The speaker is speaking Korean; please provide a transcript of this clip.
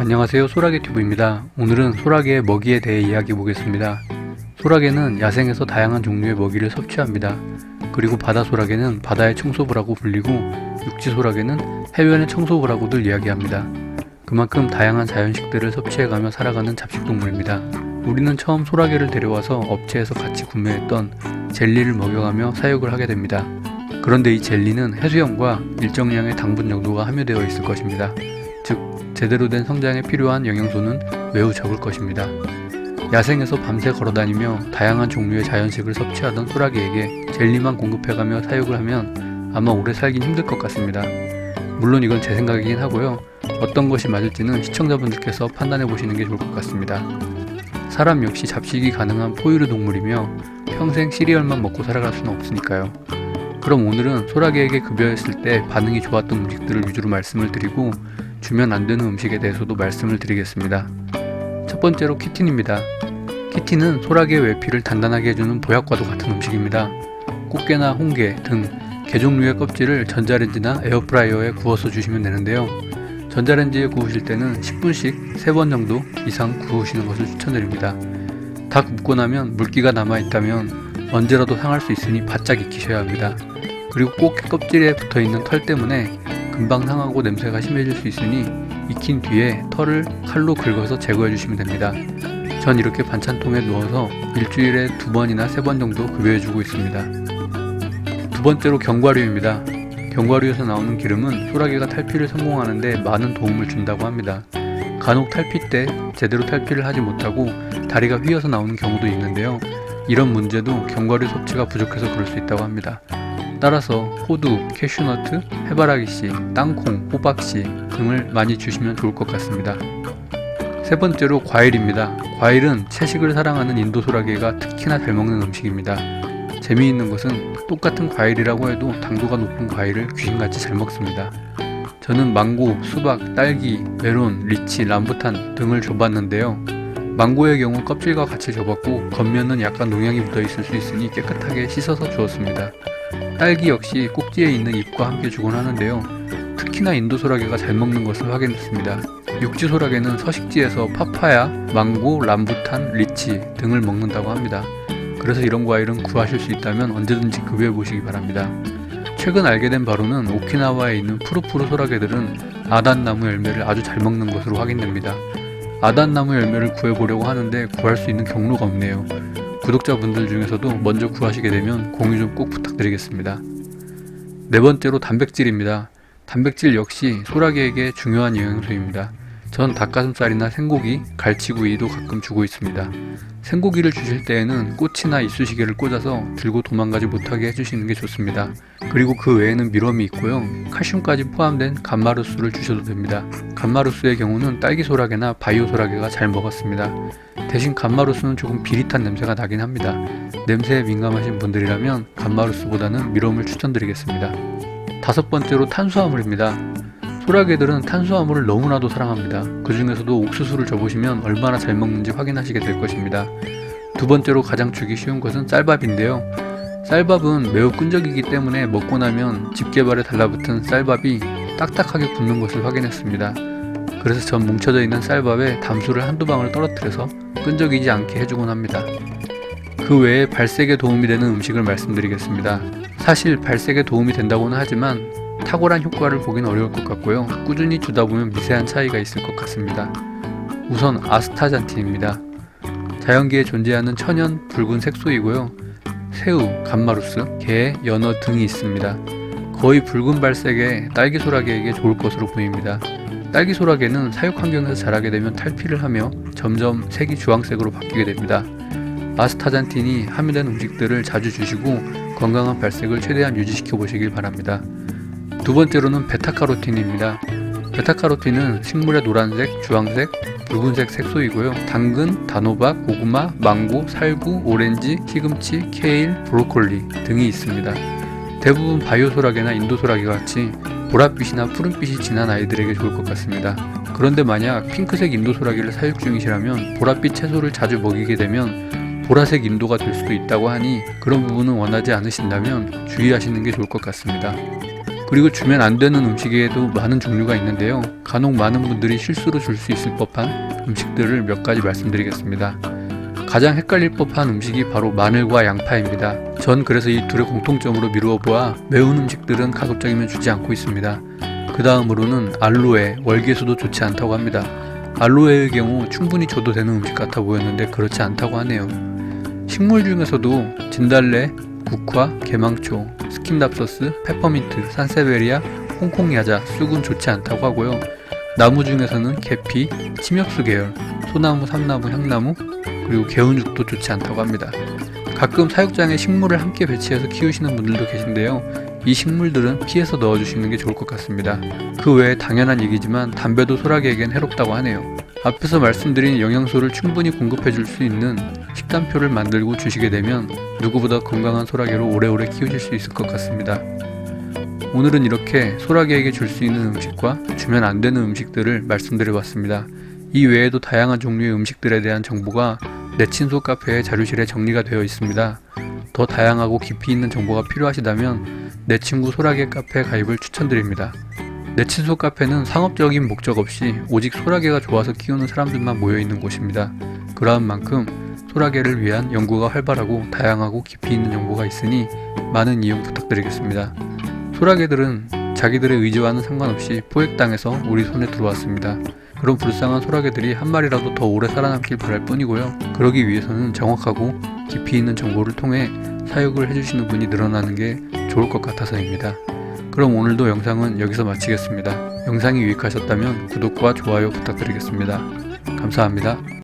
안녕하세요, 소라게튜브입니다. 오늘은 소라게의 먹이에 대해 이야기해 보겠습니다. 소라게는 야생에서 다양한 종류의 먹이를 섭취합니다. 그리고 바다 소라게는 바다의 청소부라고 불리고, 육지 소라게는 해변의 청소부라고들 이야기합니다. 그만큼 다양한 자연식들을 섭취해가며 살아가는 잡식동물입니다. 우리는 처음 소라게를 데려와서 업체에서 같이 구매했던 젤리를 먹여가며 사육을 하게 됩니다. 그런데 이 젤리는 해수염과 일정량의 당분 정도가 함유되어 있을 것입니다. 즉, 제대로 된 성장에 필요한 영양소는 매우 적을 것입니다. 야생에서 밤새 걸어다니며 다양한 종류의 자연식을 섭취하던 소라게에게 젤리만 공급해가며 사육을 하면 아마 오래 살긴 힘들 것 같습니다. 물론 이건 제 생각이긴 하고요. 어떤 것이 맞을지는 시청자분들께서 판단해 보시는 게 좋을 것 같습니다. 사람 역시 잡식이 가능한 포유류 동물이며 평생 시리얼만 먹고 살아갈 수는 없으니까요. 그럼 오늘은 소라게에게 급여했을 때 반응이 좋았던 음식들을 위주로 말씀을 드리고, 주면 안 되는 음식에 대해서도 말씀을 드리겠습니다. 첫 번째로 키틴입니다. 키틴은 소라게의 외피를 단단하게 해주는 보약과도 같은 음식입니다. 꽃게나 홍게 등 게 종류의 껍질을 전자레인지나 에어프라이어에 구워서 주시면 되는데요. 전자레인지에 구우실 때는 10분씩 3번 정도 이상 구우시는 것을 추천드립니다. 다 굽고 나면 물기가 남아있다면 언제라도 상할 수 있으니 바짝 익히셔야 합니다. 그리고 꽃게 껍질에 붙어있는 털 때문에 금방 상하고 냄새가 심해질 수 있으니 익힌 뒤에 털을 칼로 긁어서 제거해 주시면 됩니다. 전 이렇게 반찬통에 넣어서 일주일에 2번이나 3번 정도 급여해 주고 있습니다. 두 번째로 견과류입니다. 견과류에서 나오는 기름은 소라게가 탈피를 성공하는데 많은 도움을 준다고 합니다. 간혹 탈피 때 제대로 탈피를 하지 못하고 다리가 휘어서 나오는 경우도 있는데요. 이런 문제도 견과류 섭취가 부족해서 그럴 수 있다고 합니다. 따라서 호두, 캐슈너트, 해바라기씨, 땅콩, 호박씨 등을 많이 주시면 좋을 것 같습니다. 세 번째로 과일입니다. 과일은 채식을 사랑하는 인도 소라게가 특히나 잘 먹는 음식입니다. 재미있는 것은 똑같은 과일이라고 해도 당도가 높은 과일을 귀신같이 잘 먹습니다. 저는 망고, 수박, 딸기, 메론, 리치, 람부탄 등을 줘봤는데요. 망고의 경우 껍질과 같이 줘봤고, 겉면은 약간 농약이 묻어있을 수 있으니 깨끗하게 씻어서 주었습니다. 딸기 역시 꼭지에 있는 잎과 함께 주곤 하는데요. 특히나 인도 소라게가 잘 먹는 것을 확인했습니다. 육지 소라게는 서식지에서 파파야, 망고, 람부탄, 리치 등을 먹는다고 합니다. 그래서 이런 과일은 구하실 수 있다면 언제든지 급여해 보시기 바랍니다. 최근 알게 된 바로는 오키나와에 있는 푸르푸르 소라게들은 아단나무 열매를 아주 잘 먹는 것으로 확인됩니다. 아단나무 열매를 구해보려고 하는데 구할 수 있는 경로가 없네요. 구독자분들 중에서도 먼저 구하시게 되면 공유 좀 꼭 부탁드리겠습니다. 네 번째로 단백질입니다. 단백질 역시 소라게에게 중요한 영양소입니다. 전 닭가슴살이나 생고기, 갈치구이도 가끔 주고 있습니다. 생고기를 주실 때에는 꼬치나 이쑤시개를 꽂아서 들고 도망가지 못하게 해주시는 게 좋습니다. 그리고 그 외에는 밀웜이 있고요. 칼슘까지 포함된 감마루스를 주셔도 됩니다. 감마루스의 경우는 딸기 소라게나 바이오 소라게가 잘 먹었습니다. 대신 감마루스는 조금 비릿한 냄새가 나긴 합니다. 냄새에 민감하신 분들이라면 감마루스보다는 밀웜을 추천드리겠습니다. 다섯 번째로 탄수화물입니다. 소라게들은 탄수화물을 너무나도 사랑합니다. 그 중에서도 옥수수를 줘보시면 얼마나 잘 먹는지 확인하시게 될 것입니다. 두 번째로 가장 주기 쉬운 것은 쌀밥인데요. 쌀밥은 매우 끈적이기 때문에 먹고 나면 집게발에 달라붙은 쌀밥이 딱딱하게 굳는 것을 확인했습니다. 그래서 전 뭉쳐져 있는 쌀밥에 담수를 한두 방울 떨어뜨려서 끈적이지 않게 해주곤 합니다. 그 외에 발색에 도움이 되는 음식을 말씀드리겠습니다. 사실 발색에 도움이 된다고는 하지만 탁월한 효과를 보긴 어려울 것 같고요. 꾸준히 주다 보면 미세한 차이가 있을 것 같습니다. 우선 아스타잔틴입니다. 자연계에 존재하는 천연 붉은 색소이고요. 새우, 감마루스, 게, 연어 등이 있습니다. 거의 붉은 발색의 딸기 소라게에게 좋을 것으로 보입니다. 딸기 소라게는 사육 환경에서 자라게 되면 탈피를 하며 점점 색이 주황색으로 바뀌게 됩니다. 아스타잔틴이 함유된 음식들을 자주 주시고 건강한 발색을 최대한 유지시켜 보시길 바랍니다. 두 번째로는 베타카로틴입니다. 베타카로틴은 식물의 노란색, 주황색, 붉은색 색소이고요. 당근, 단호박, 고구마, 망고, 살구, 오렌지, 시금치, 케일, 브로콜리 등이 있습니다. 대부분 바이오 소라게나 인도 소라게와 같이 보랏빛이나 푸른빛이 진한 아이들에게 좋을 것 같습니다. 그런데 만약 핑크색 인도 소라게를 사육 중이시라면 보랏빛 채소를 자주 먹이게 되면 보라색 인도가 될 수도 있다고 하니 그런 부분은 원하지 않으신다면 주의하시는 게 좋을 것 같습니다. 그리고 주면 안 되는 음식에도 많은 종류가 있는데요. 간혹 많은 분들이 실수로 줄 수 있을 법한 음식들을 몇 가지 말씀드리겠습니다. 가장 헷갈릴 법한 음식이 바로 마늘과 양파입니다. 전 그래서 이 둘의 공통점으로 미루어 보아 매운 음식들은 가급적이면 주지 않고 있습니다. 그 다음으로는 알로에, 월계수도 좋지 않다고 합니다. 알로에의 경우 충분히 줘도 되는 음식 같아 보였는데 그렇지 않다고 하네요. 식물 중에서도 진달래, 국화, 개망초, 스킨답서스, 페퍼민트, 산세베리아, 홍콩야자, 쑥은 좋지 않다고 하고요. 나무 중에서는 계피, 침엽수 계열, 소나무, 삼나무, 향나무, 그리고 개운죽도 좋지 않다고 합니다. 가끔 사육장에 식물을 함께 배치해서 키우시는 분들도 계신데요. 이 식물들은 피해서 넣어주시는 게 좋을 것 같습니다. 그 외에 당연한 얘기지만 담배도 소라게에겐 해롭다고 하네요. 앞에서 말씀드린 영양소를 충분히 공급해 줄 수 있는 식단표를 만들고 주시게 되면 누구보다 건강한 소라게로 오래오래 키우실 수 있을 것 같습니다. 오늘은 이렇게 소라게에게 줄 수 있는 음식과 주면 안 되는 음식들을 말씀드려 봤습니다. 이 외에도 다양한 종류의 음식들에 대한 정보가 내친소 카페의 자료실에 정리가 되어 있습니다. 더 다양하고 깊이 있는 정보가 필요하시다면 내 친구 소라게 카페 가입을 추천드립니다. 내친소 카페는 상업적인 목적 없이 오직 소라게가 좋아서 키우는 사람들만 모여있는 곳입니다. 그러한 만큼 소라게를 위한 연구가 활발하고 다양하고 깊이 있는 정보가 있으니 많은 이용 부탁드리겠습니다. 소라게들은 자기들의 의지와는 상관없이 포획당해서 우리 손에 들어왔습니다. 그런 불쌍한 소라게들이 한 마리라도 더 오래 살아남길 바랄 뿐이고요. 그러기 위해서는 정확하고 깊이 있는 정보를 통해 사육을 해주시는 분이 늘어나는 게 좋을 것 같아서입니다. 그럼 오늘도 영상은 여기서 마치겠습니다. 영상이 유익하셨다면 구독과 좋아요 부탁드리겠습니다. 감사합니다.